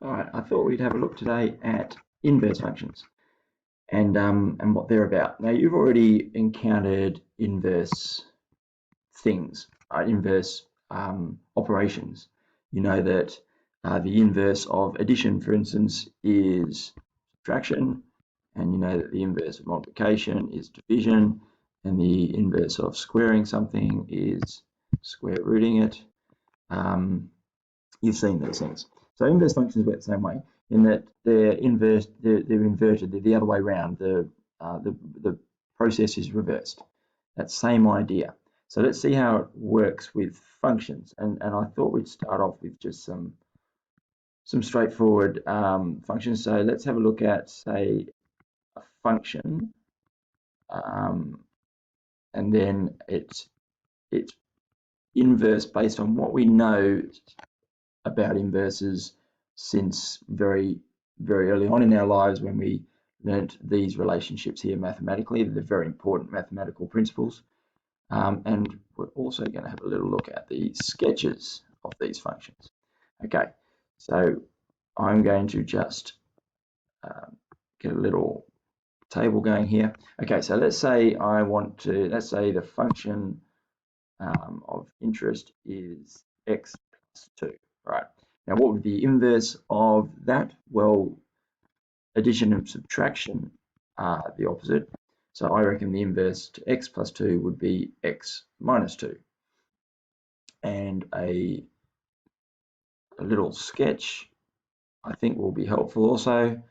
All right, I thought we'd have a look today at inverse functions and what they're about. Now, you've already encountered inverse things, inverse operations. You know that the inverse of addition, for instance, is subtraction, and you know that the inverse of multiplication is division, and the inverse of squaring something is square rooting it. You've seen these things. So inverse functions work the same way in that they're inverted, they're the other way around. The process is reversed. That same idea. So let's see how it works with functions. And I thought we'd start off with just some straightforward functions. So let's have a look at, say, a function, and then it's inverse based on what we know about inverses since very early on in our lives when we learnt these relationships here mathematically. They're very important mathematical principles. And we're also going to have a little look at the sketches of these functions. Okay, so I'm going to just get a little table going here. Okay, so let's say let's say the function of interest is x plus 2, right? Now, what would be the inverse of that? Well, addition and subtraction are the opposite. So I reckon the inverse to x plus 2 would be x minus 2. And a little sketch, I think, will be helpful also.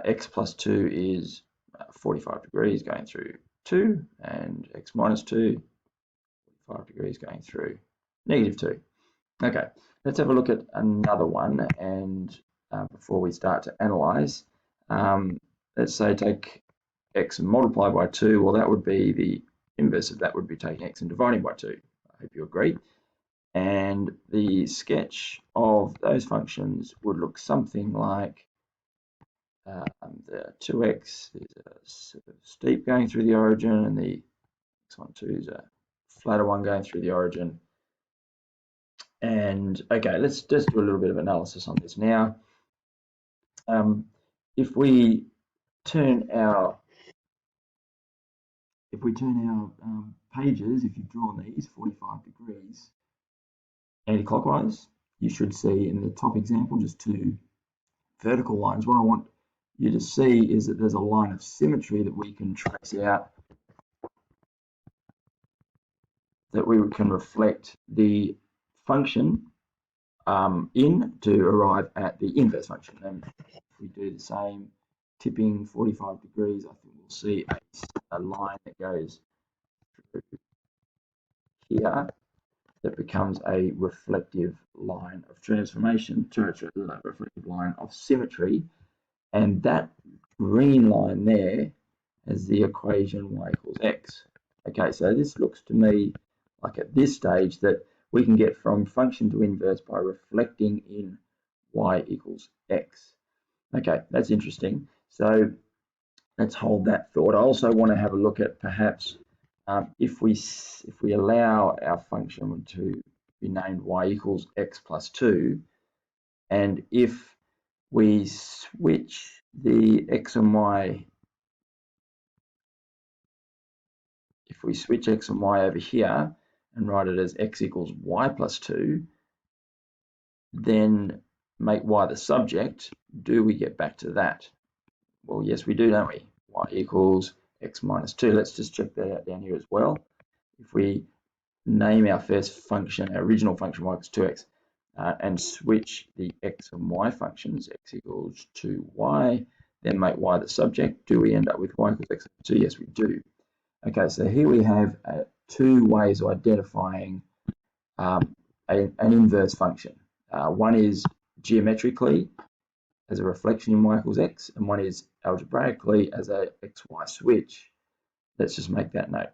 X plus 2 is 45 degrees going through 2, and x minus 2, 45 degrees going through negative 2. Okay, let's have a look at another one, and before we start to analyze, let's say take x and multiply by 2. Well, that would be the inverse of that would be taking x and dividing by 2. I hope you agree. And the sketch of those functions would look something like the 2x is a sort of steep going through the origin, and the x12 is a flatter one going through the origin. And okay, let's just do a little bit of analysis on this now. If we turn our pages, if you've drawn these 45 degrees anti-clockwise, you should see in the top example just two vertical lines. What I want you to see is that there's a line of symmetry that we can trace out, that we can reflect the function in to arrive at the inverse function. And if we do the same, tipping 45 degrees, I think we'll see a line that goes through here that becomes a reflective line of transformation, a reflective line of symmetry. And that green line there is the equation y equals x. Okay, so this looks to me like at this stage that we can get from function to inverse by reflecting in y equals x. Okay, that's interesting. So let's hold that thought. I also want to have a look at perhaps if we allow our function to be named y equals x plus 2, and if we switch the x and y, if we switch x and y over here and write it as x equals y plus 2, then make y the subject, do we get back to that? Well, yes, we do, don't we? Y equals x minus 2. Let's just check that out down here as well. If we name our first function, our original function, y equals 2x, and switch the x and y functions, x equals 2y, then make y the subject, do we end up with y equals x plus 2? Yes, we do. Okay, so here we have two ways of identifying an inverse function. One is geometrically as a reflection in y equals x, and one is algebraically as a xy switch. Let's just make that note.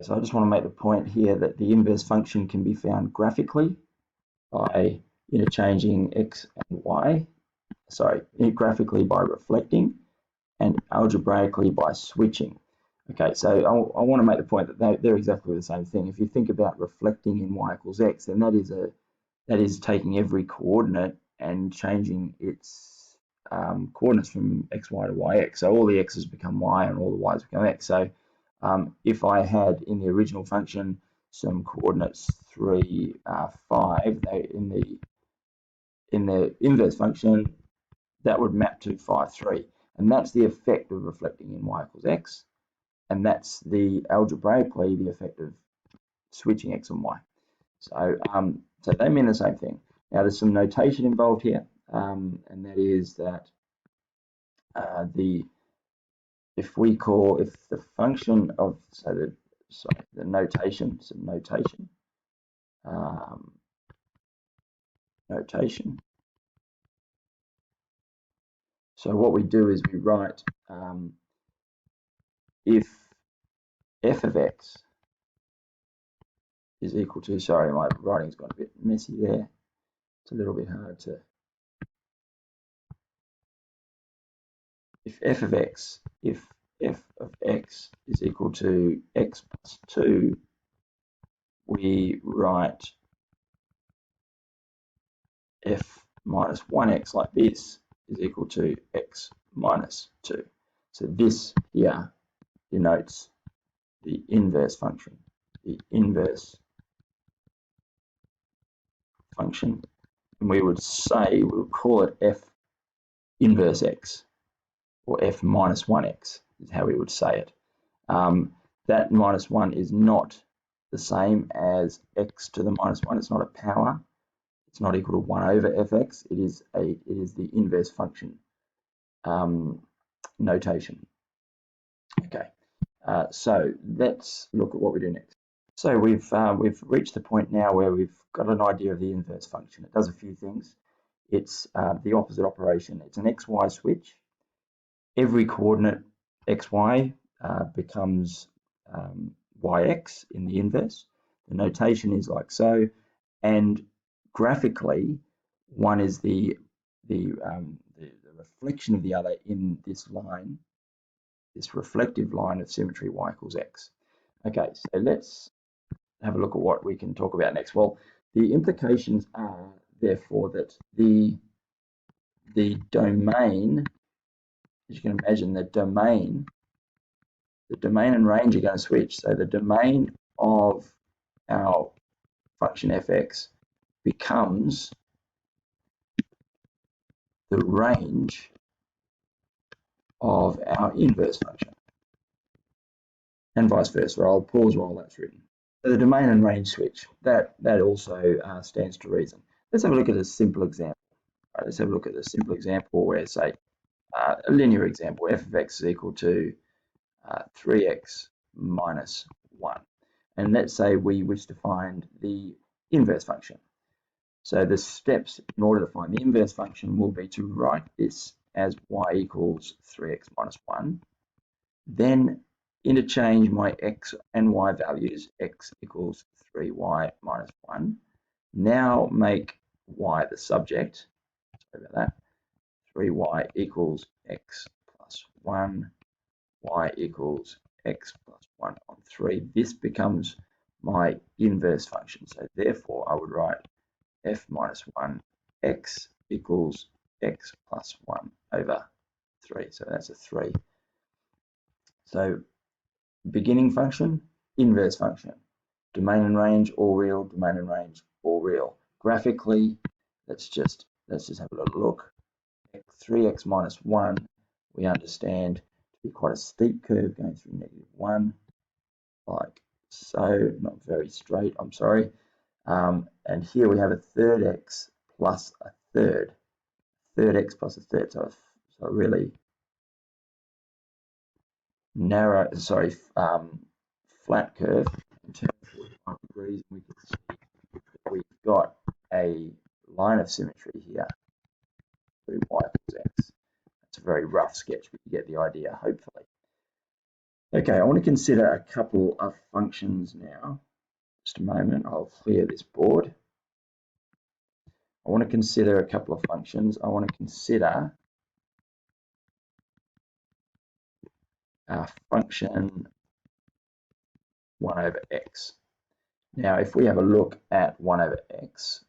So I just want to make the point here that the inverse function can be found graphically by interchanging x and y, graphically by reflecting, and algebraically by switching. Okay, so I want to make the point that they're exactly the same thing. If you think about reflecting in y equals x, then that is that is taking every coordinate and changing its coordinates from xy to yx. So all the x's become y and all the y's become x. So if I had in the original function some coordinates 3, 5, in the inverse function, that would map to 5, 3. And that's the effect of reflecting in y equals x. And that's the algebraically the effect of switching x and y. So, so they mean the same thing. Now there's some notation involved here, and that is that if the function of the notation, some notation. So what we do is we write if f of x is equal to, sorry, my writing's got a bit messy there. It's a little bit hard to, if f of x is equal to x plus 2, we write f minus 1x like this is equal to x minus 2. So this here denotes the inverse function. The inverse function, and we would call it f inverse x, or f minus 1x is how we would say it. That minus 1 is not the same as x to the minus 1. It's not a power. It's not equal to 1 over fx. It is the inverse function notation. Okay, so let's look at what we do next. So we've reached the point now where we've got an idea of the inverse function. It does a few things. It's the opposite operation. It's an xy switch. Every coordinate xy becomes yx in the inverse. The notation is like so, and graphically, one is the reflection of the other in this line, this reflective line of symmetry y equals x. Okay, so let's have a look at what we can talk about next. Well, the implications are therefore that the domain, as you can imagine, the domain and range are going to switch. So the domain of our function fx becomes the range of our inverse function, and vice versa. I'll pause while that's written. So the domain and range switch, that also stands to reason. Let's have a look at a simple example. All right, let's have a look at a simple example where, say, a linear example, f of x is equal to 3x minus 1. And let's say we wish to find the inverse function. So the steps in order to find the inverse function will be to write this as y equals 3x minus 1, then interchange my x and y values, x equals 3y minus 1. Now make y the subject, sorry about that, 3y equals x plus 1, y equals x plus 1 on 3. This becomes my inverse function. So therefore I would write f minus 1 x equals x plus 1 over 3. So that's a 3. So beginning function, inverse function. Domain and range, all real. Domain and range, all real. Graphically, let's just have a little look. 3x minus 1, we understand to be quite a steep curve going through -1, like so, not very straight, I'm sorry. And here we have a third x plus a third x plus a third, so a really narrow, flat curve and turn 45 degrees. We can see that we've got a line of symmetry here through y equals x. It's a very rough sketch, but you get the idea, hopefully. Okay, I want to consider a couple of functions now. Just a moment, I'll clear this board. I want to consider a couple of functions. I want to consider our function 1 over x. Now, if we have a look at 1 over x,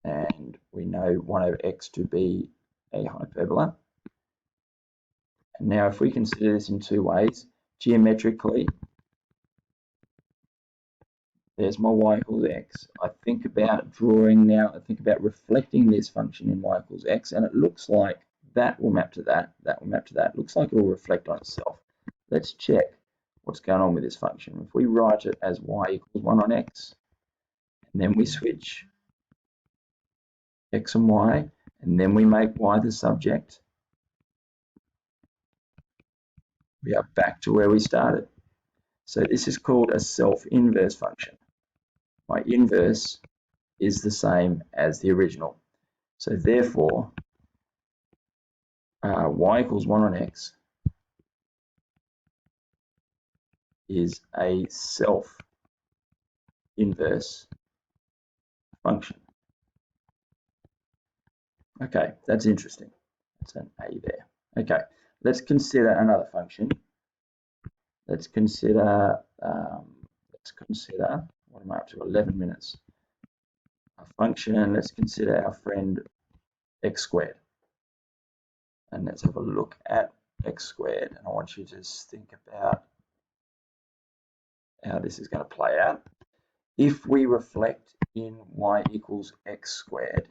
and we know 1 over x to be a hyperbola. And now if we consider this in two ways, geometrically, there's my y equals x. I think about drawing now, I think about reflecting this function in y equals x, and it looks like that will map to that, that will map to that. It looks like it will reflect on itself. Let's check what's going on with this function. If we write it as y equals 1 on x, and then we switch x and y, and then we make y the subject, we are back to where we started. So this is called a self-inverse function. My inverse is the same as the original. So therefore, y equals 1 on x is a self-inverse function. Okay, that's interesting. That's an A there. Okay, let's consider another function. Let's consider, what am I up to, 11 minutes. A function, let's consider our friend x squared. And let's have a look at x squared. And I want you to just think about how this is going to play out. If we reflect in y equals x squared,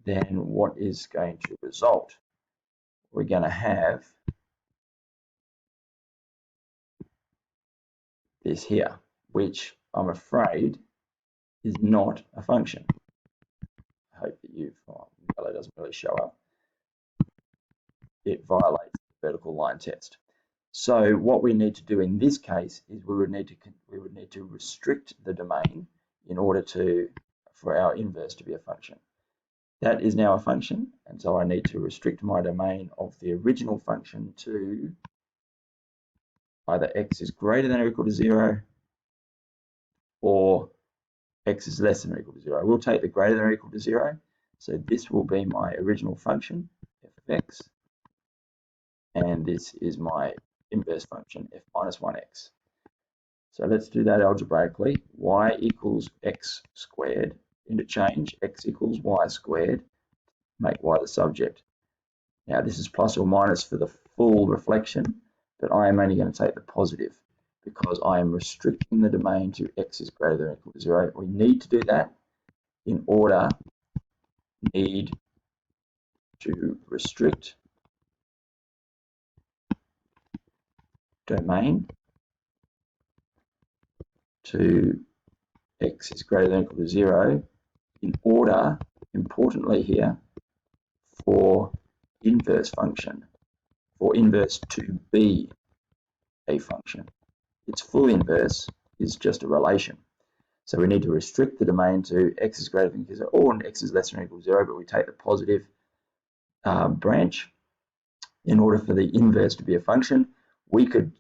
then what is going to result? We're going to have this here, which I'm afraid is not a function. I hope that yellow doesn't really show up. It violates the vertical line test. So what we need to do in this case is we would need to restrict the domain in order for our inverse to be a function. That is now a function, and so I need to restrict my domain of the original function to either x is greater than or equal to 0 or x is less than or equal to 0. We'll take the greater than or equal to 0. So this will be my original function, f of x, and this is my inverse function, f minus 1x. So let's do that algebraically. Y equals x squared, interchange, x equals y squared, make y the subject. Now this is plus or minus for the full reflection, but I am only going to take the positive because I am restricting the domain to x is greater than or equal to 0. We need to do that in order, need to restrict domain to x is greater than or equal to 0 in order, importantly here, for inverse to be a function. Its full inverse is just a relation. So we need to restrict the domain to x is greater than or equal to 0 or x is less than or equal to 0, but we take the positive branch in order for the inverse to be a function. We could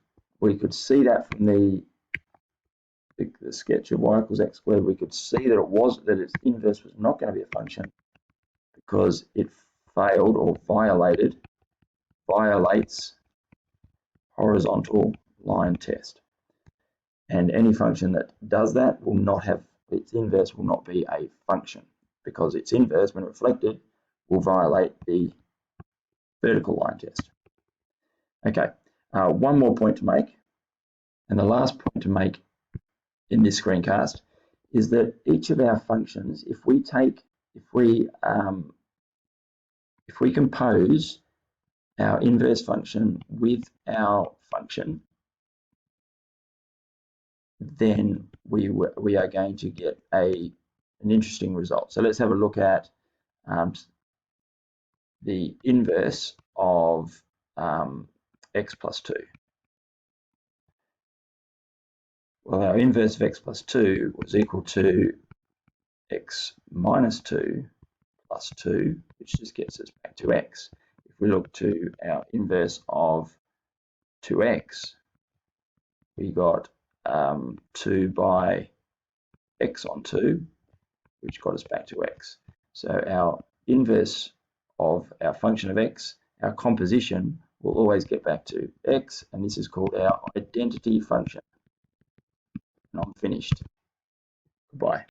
see that from the sketch of y equals x squared. We could see that its inverse was not going to be a function because it failed or violates horizontal line test. And any function that does that will not have, its inverse will not be a function because its inverse, when reflected, will violate the vertical line test. Okay, one more point to make, and the last point to make in this screencast is that each of our functions, if we compose our inverse function with our function, then we are going to get an interesting result. So let's have a look at the inverse of x plus 2. Well, our inverse of x plus 2 was equal to x minus 2 plus 2, which just gets us back to x. If we look to our inverse of 2x, we got 2 by x on 2, which got us back to x. So our inverse of our function of x, our composition, will always get back to x, and this is called our identity function. And I'm finished. Goodbye.